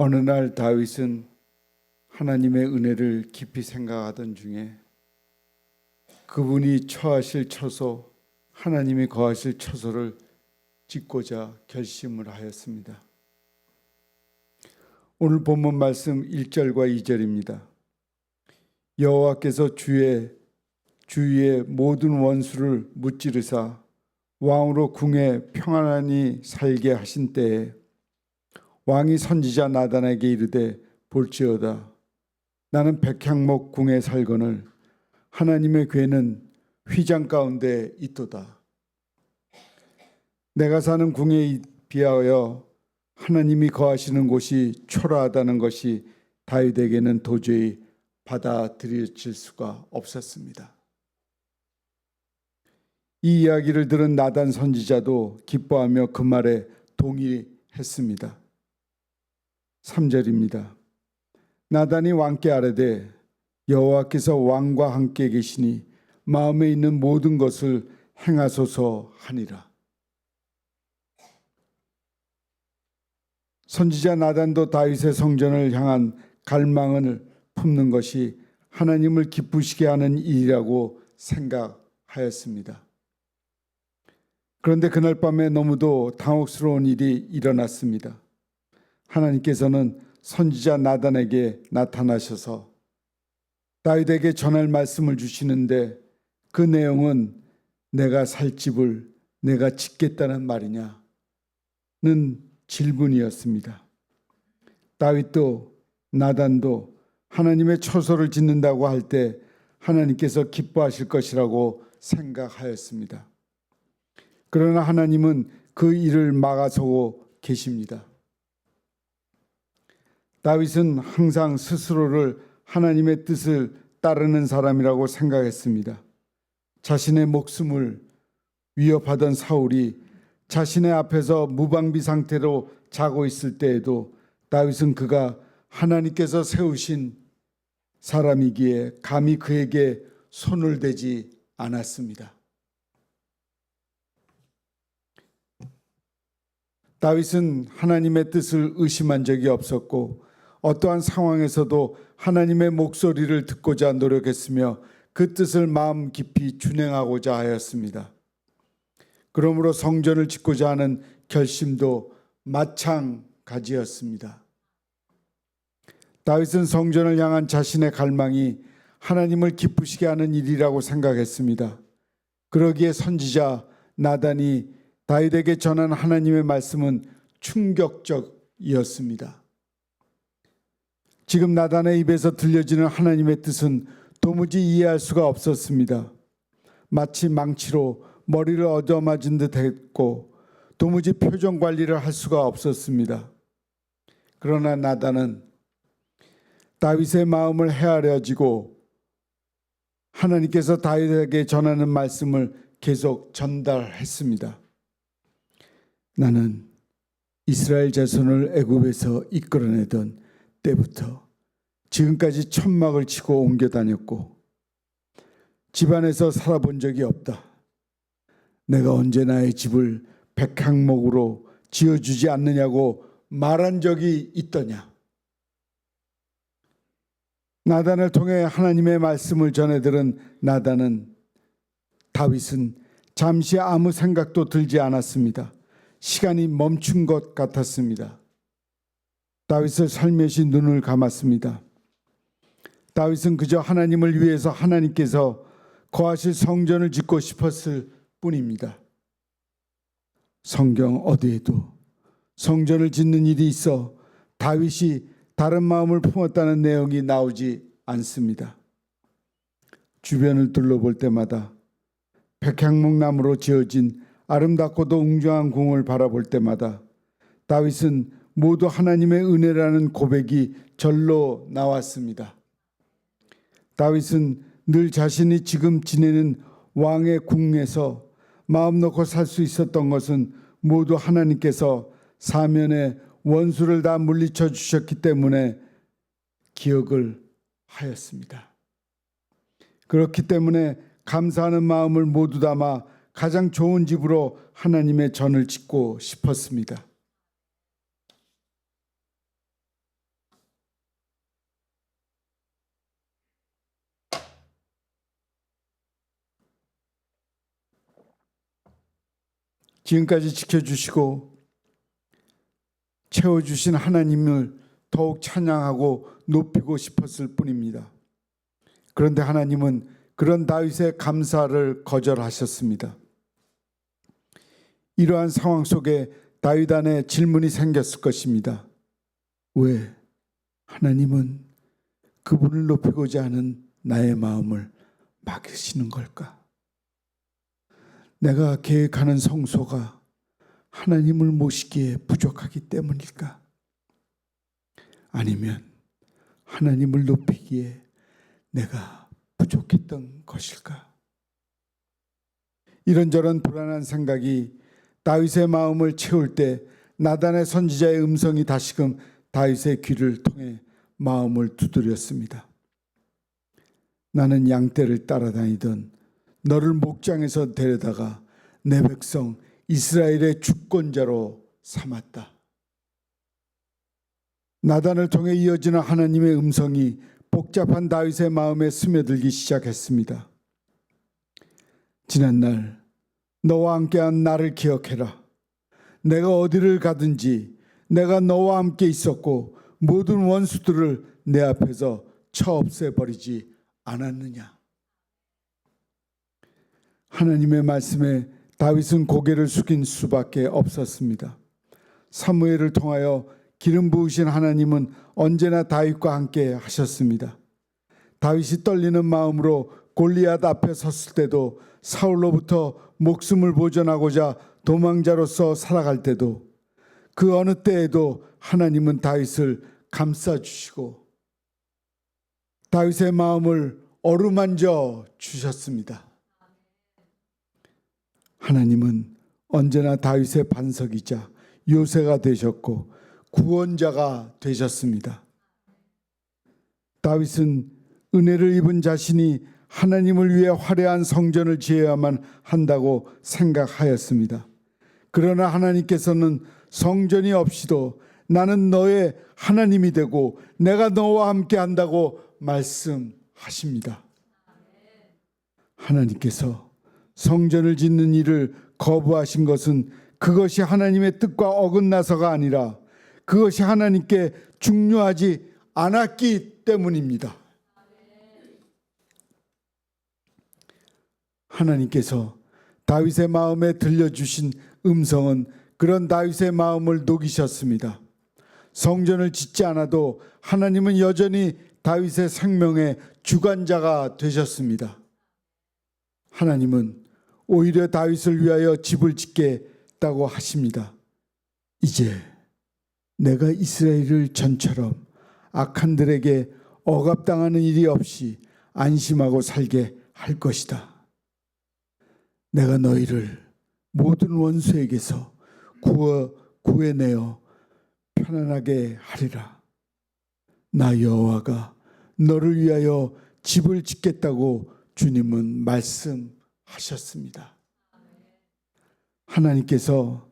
어느 날 다윗은 하나님의 은혜를 깊이 생각하던 중에 그분이 처하실 처소, 하나님이 거하실 처소를 짓고자 결심을 하였습니다. 오늘 본문 말씀 1절과 2절입니다. 여호와께서 주위의 모든 원수를 무찌르사 왕으로 궁에 평안히 살게 하신 때에 왕이 선지자 나단에게 이르되 볼지어다 나는 백향목 궁에 살거늘 하나님의 궤는 휘장 가운데 있도다. 내가 사는 궁에 비하여 하나님이 거하시는 곳이 초라하다는 것이 다윗에게는 도저히 받아들여질 수가 없었습니다. 이 이야기를 들은 나단 선지자도 기뻐하며 그 말에 동의했습니다. 3절입니다. 나단이 왕께 아뢰되 여호와께서 왕과 함께 계시니 마음에 있는 모든 것을 행하소서 하니라. 선지자 나단도 다윗의 성전을 향한 갈망을 품는 것이 하나님을 기쁘시게 하는 일이라고 생각하였습니다. 그런데 그날 밤에 너무도 당혹스러운 일이 일어났습니다. 하나님께서는 선지자 나단에게 나타나셔서 다윗에게 전할 말씀을 주시는데 그 내용은 내가 살 집을 내가 짓겠다는 말이냐는 질문이었습니다. 다윗도 나단도 하나님의 처소를 짓는다고 할 때 하나님께서 기뻐하실 것이라고 생각하였습니다. 그러나 하나님은 그 일을 막아서고 계십니다. 다윗은 항상 스스로를 하나님의 뜻을 따르는 사람이라고 생각했습니다. 자신의 목숨을 위협하던 사울이 자신의 앞에서 무방비 상태로 자고 있을 때에도 다윗은 그가 하나님께서 세우신 사람이기에 감히 그에게 손을 대지 않았습니다. 다윗은 하나님의 뜻을 의심한 적이 없었고 어떠한 상황에서도 하나님의 목소리를 듣고자 노력했으며 그 뜻을 마음 깊이 준행하고자 하였습니다. 그러므로 성전을 짓고자 하는 결심도 마찬가지였습니다. 다윗은 성전을 향한 자신의 갈망이 하나님을 기쁘시게 하는 일이라고 생각했습니다. 그러기에 선지자 나단이 다윗에게 전한 하나님의 말씀은 충격적이었습니다. 지금 나단의 입에서 들려지는 하나님의 뜻은 도무지 이해할 수가 없었습니다. 마치 망치로 머리를 얻어맞은 듯 했고 도무지 표정 관리를 할 수가 없었습니다. 그러나 나단은 다윗의 마음을 헤아려지고 하나님께서 다윗에게 전하는 말씀을 계속 전달했습니다. 나는 이스라엘 자손을 애굽에서 이끌어내던 때부터 지금까지 천막을 치고 옮겨 다녔고 집안에서 살아본 적이 없다. 내가 언제 나의 집을 백향목으로 지어주지 않느냐고 말한 적이 있더냐. 나단을 통해 하나님의 말씀을 전해들은 다윗은 잠시 아무 생각도 들지 않았습니다. 시간이 멈춘 것 같았습니다. 다윗을 살며시 눈을 감았습니다. 다윗은 그저 하나님을 위해서 하나님께서 거하실 성전을 짓고 싶었을 뿐입니다. 성경 어디에도 성전을 짓는 일이 있어 다윗이 다른 마음을 품었다는 내용이 나오지 않습니다. 주변을 둘러볼 때마다 백향목 나무로 지어진 아름답고도 웅장한 궁을 바라볼 때마다 다윗은 모두 하나님의 은혜라는 고백이 절로 나왔습니다. 다윗은 늘 자신이 지금 지내는 왕의 궁에서 마음 놓고 살 수 있었던 것은 모두 하나님께서 사면에 원수를 다 물리쳐 주셨기 때문에 기억을 하였습니다. 그렇기 때문에 감사하는 마음을 모두 담아 가장 좋은 집으로 하나님의 전을 짓고 싶었습니다. 지금까지 지켜주시고 채워주신 하나님을 더욱 찬양하고 높이고 싶었을 뿐입니다. 그런데 하나님은 그런 다윗의 감사를 거절하셨습니다. 이러한 상황 속에 다윗 안에 질문이 생겼을 것입니다. 왜 하나님은 그분을 높이고자 하는 나의 마음을 막으시는 걸까? 내가 계획하는 성소가 하나님을 모시기에 부족하기 때문일까? 아니면 하나님을 높이기에 내가 부족했던 것일까? 이런저런 불안한 생각이 다윗의 마음을 채울 때 나단의 선지자의 음성이 다시금 다윗의 귀를 통해 마음을 두드렸습니다. 나는 양떼를 따라다니던 너를 목장에서 데려다가 내 백성 이스라엘의 주권자로 삼았다. 나단을 통해 이어지는 하나님의 음성이 복잡한 다윗의 마음에 스며들기 시작했습니다. 지난날 너와 함께한 나를 기억해라. 내가 어디를 가든지 내가 너와 함께 있었고 모든 원수들을 내 앞에서 쳐 없애버리지 않았느냐. 하나님의 말씀에 다윗은 고개를 숙인 수밖에 없었습니다. 사무엘을 통하여 기름 부으신 하나님은 언제나 다윗과 함께 하셨습니다. 다윗이 떨리는 마음으로 골리앗 앞에 섰을 때도, 사울로부터 목숨을 보존하고자 도망자로서 살아갈 때도, 그 어느 때에도 하나님은 다윗을 감싸주시고 다윗의 마음을 어루만져 주셨습니다. 하나님은 언제나 다윗의 반석이자 요새가 되셨고 구원자가 되셨습니다. 다윗은 은혜를 입은 자신이 하나님을 위해 화려한 성전을 지어야만 한다고 생각하였습니다. 그러나 하나님께서는 성전이 없이도 나는 너의 하나님이 되고 내가 너와 함께 한다고 말씀하십니다. 하나님께서 성전을 짓는 일을 거부하신 것은 그것이 하나님의 뜻과 어긋나서가 아니라 그것이 하나님께 중요하지 않았기 때문입니다. 하나님께서 다윗의 마음에 들려주신 음성은 그런 다윗의 마음을 녹이셨습니다. 성전을 짓지 않아도 하나님은 여전히 다윗의 생명의 주관자가 되셨습니다. 하나님은 오히려 다윗을 위하여 집을 짓겠다고 하십니다. 이제 내가 이스라엘을 전처럼 악한들에게 억압당하는 일이 없이 안심하고 살게 할 것이다. 내가 너희를 모든 원수에게서 구해내어 편안하게 하리라. 나 여호와가 너를 위하여 집을 짓겠다고 주님은 말씀하셨습니다. 하나님께서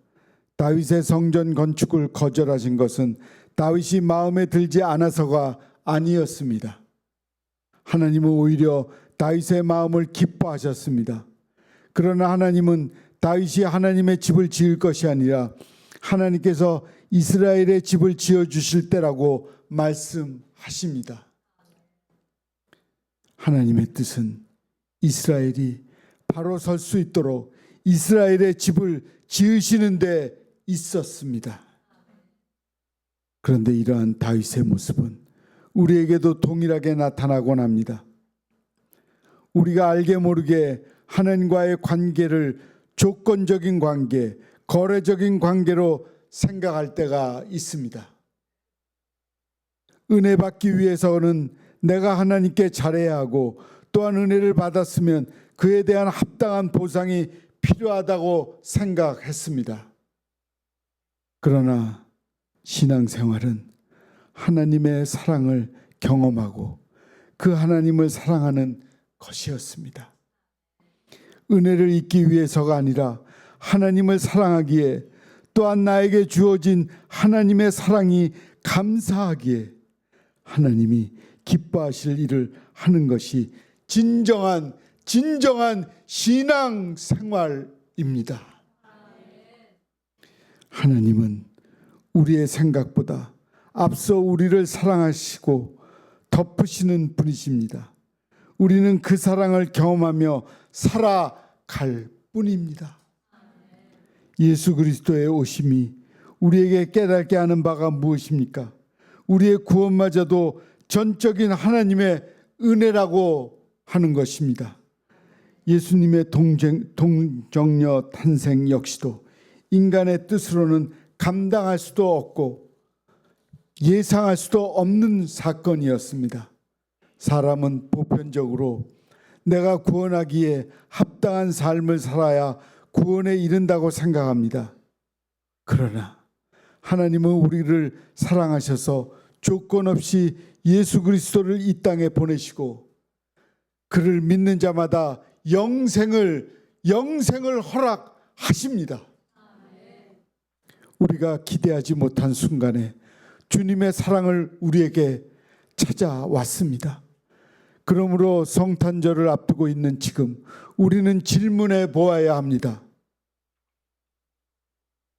다윗의 성전 건축을 거절하신 것은 다윗이 마음에 들지 않아서가 아니었습니다. 하나님은 오히려 다윗의 마음을 기뻐하셨습니다. 그러나 하나님은 다윗이 하나님의 집을 지을 것이 아니라 하나님께서 이스라엘의 집을 지어주실 때라고 말씀하십니다. 하나님의 뜻은 이스라엘이 바로 설 수 있도록 이스라엘의 집을 지으시는 데 있었습니다. 그런데 이러한 다윗의 모습은 우리에게도 동일하게 나타나곤 합니다. 우리가 알게 모르게 하나님과의 관계를 조건적인 관계, 거래적인 관계로 생각할 때가 있습니다. 은혜 받기 위해서는 내가 하나님께 잘해야 하고 또한 은혜를 받았으면 그에 대한 합당한 보상이 필요하다고 생각했습니다. 그러나 신앙생활은 하나님의 사랑을 경험하고 그 하나님을 사랑하는 것이었습니다. 은혜를 잊기 위해서가 아니라 하나님을 사랑하기에 또한 나에게 주어진 하나님의 사랑이 감사하기에 하나님이 기뻐하실 일을 하는 것이 진정한 신앙생활입니다. 하나님은 우리의 생각보다 앞서 우리를 사랑하시고 덮으시는 분이십니다. 우리는 그 사랑을 경험하며 살아갈 뿐입니다. 예수 그리스도의 오심이 우리에게 깨닫게 하는 바가 무엇입니까? 우리의 구원마저도 전적인 하나님의 은혜라고 하는 것입니다. 예수님의 동정녀 탄생 역시도 인간의 뜻으로는 감당할 수도 없고 예상할 수도 없는 사건이었습니다. 사람은 보편적으로 내가 구원하기에 합당한 삶을 살아야 구원에 이른다고 생각합니다. 그러나 하나님은 우리를 사랑하셔서 조건 없이 예수 그리스도를 이 땅에 보내시고 그를 믿는 자마다 영생을 허락하십니다. 우리가 기대하지 못한 순간에 주님의 사랑을 우리에게 찾아왔습니다. 그러므로 성탄절을 앞두고 있는 지금 우리는 질문해 보아야 합니다.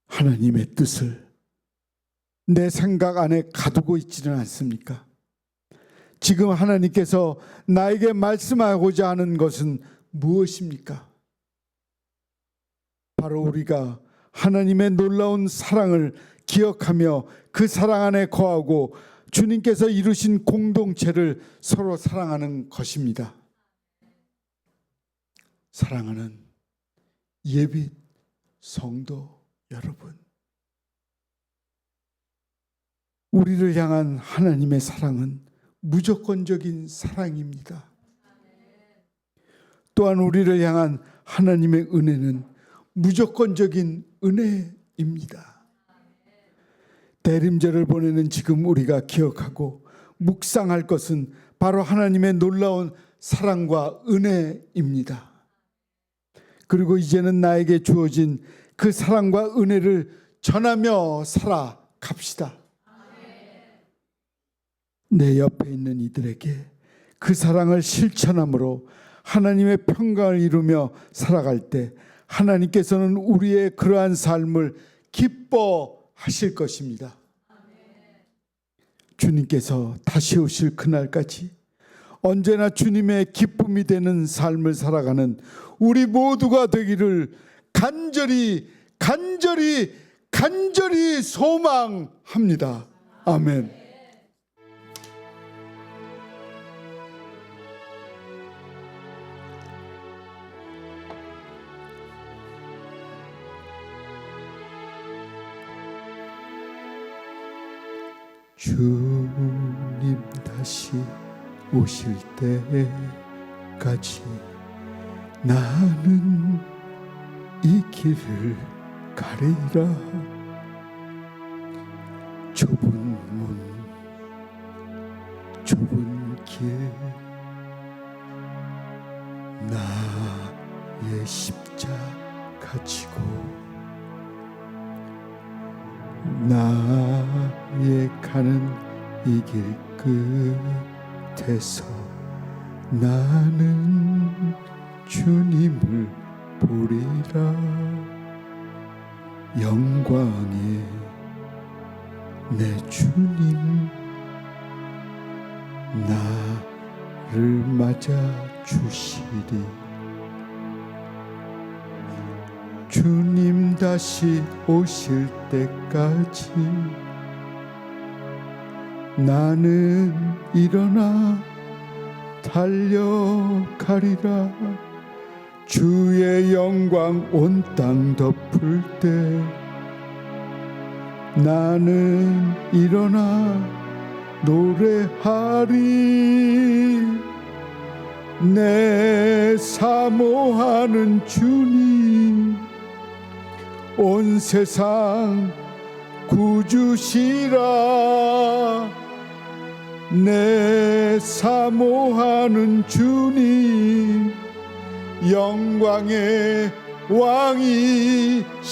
하나님의 뜻을 내 생각 안에 가두고 있지는 않습니까? 지금 하나님께서 나에게 말씀하고자 하는 것은 무엇입니까? 바로 우리가 하나님의 놀라운 사랑을 기억하며 그 사랑 안에 거하고 주님께서 이루신 공동체를 서로 사랑하는 것입니다. 사랑하는 예빛 성도 여러분, 우리를 향한 하나님의 사랑은 무조건적인 사랑입니다. 또한 우리를 향한 하나님의 은혜는 무조건적인 은혜입니다. 대림절을 보내는 지금 우리가 기억하고 묵상할 것은 바로 하나님의 놀라운 사랑과 은혜입니다. 그리고 이제는 나에게 주어진 그 사랑과 은혜를 전하며 살아갑시다. 내 옆에 있는 이들에게 그 사랑을 실천함으로 하나님의 평강을 이루며 살아갈 때 하나님께서는 우리의 그러한 삶을 기뻐하실 것입니다. 주님께서 다시 오실 그날까지 언제나 주님의 기쁨이 되는 삶을 살아가는 우리 모두가 되기를 간절히 소망합니다. 아멘. 주님 다시 오실 때까지 나는 이 길을 가리라. 좁은 문 좁은 길 나의 십자가 지고 나의 가는 이 길 끝에서 나는 주님을 보리라. 영광의 내 주님 나를 맞아 주시리. 주님 다시 오실 때까지 나는 일어나 달려가리라. 주의 영광 온 땅 덮을 때 나는 일어나 노래하리. 내 사모하는 주님 온 세상 구주시라. 내 사모하는 주님 영광의 왕이시라.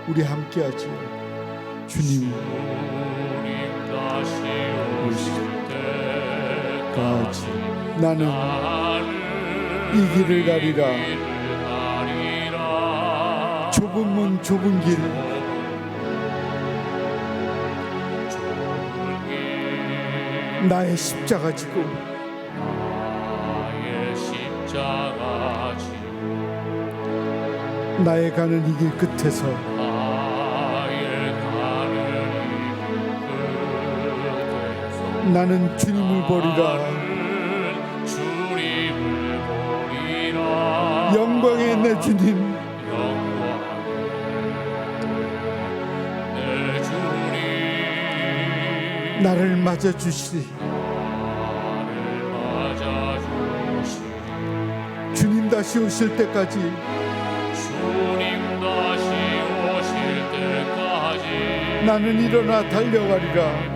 우리 함께하지. 주님 다시 오실 때까지 나는 이 길을 가리라. 좁은 좁은 문 좁은 길 나의 십자가 지고 나의 가는 이 길 끝에서 나는 주님을 보리라. 영광의 내 주님, 나를 맞아 주시리. 주님 다시 오실 때까지 나는 일어나 달려가리라.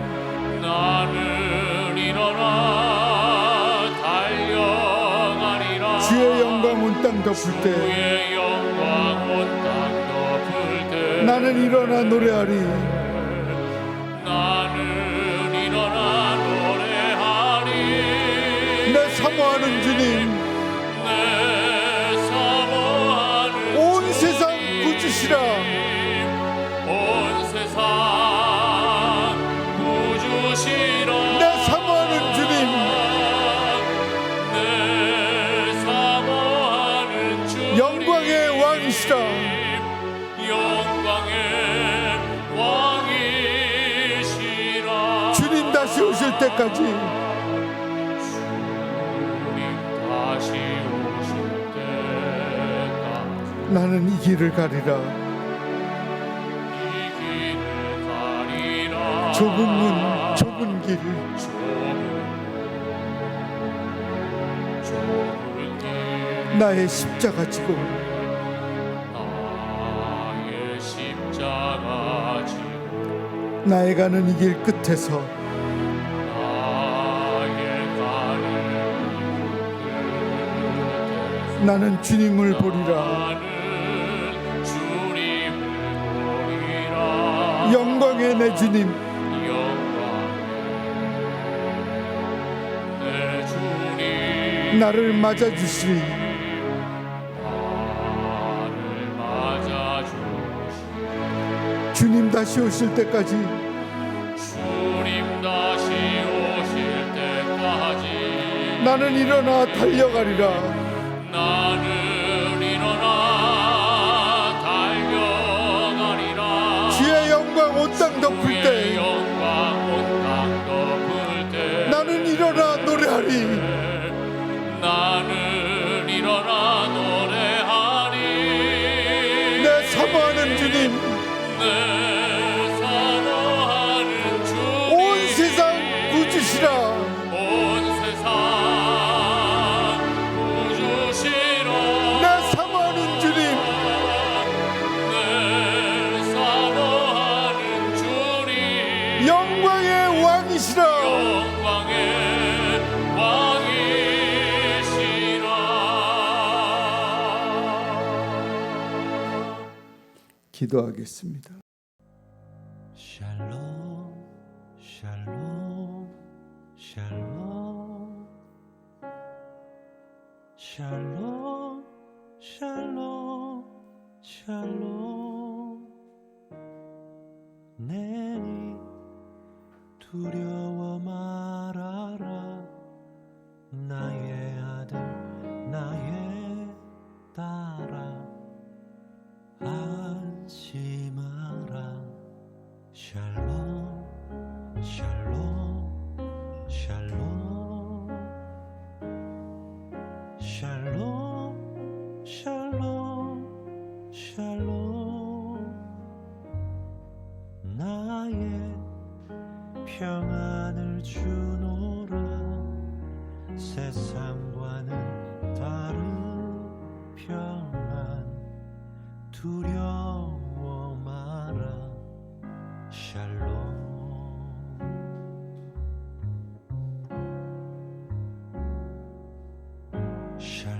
주의 영광 온 땅 덮을 때 나는 일어나 노래하리. 내 사모하는 주님, 온 세상 구주시라. 내 사모하는 주님, 영광의 왕이시라. 주님 다시 오실 때까지 나는 이 길을 가리라. 좁은 문 좁은 길 나의 십자가 지고 나의 가는 이 길 끝에서 나는 주님을 보리라. 영광의 내 주님, 나를 맞아 주시리. 주님 다시 오실 때까지 나는 일어나 달려가리라. 주의 영광 온 땅 덮을 때 나는 일어나 노래하리. 내 사모하는 주님, 온 세상 구주시라. 내 사모하는 주님, 영광의 왕이시라. 기도하겠습니다. 샬롬 샬롬 샬롬 샬롬 샬롬 샬롬 내니 두려워 말아라. 나의 아들 나의 딸아 안심하라. 샬롬 샬롬 샬롬 샬롬 샬롬 샬롬 나의 평안을 주노라. 세상과는 다른 평안 두려워 마라. 샬롬 샬롬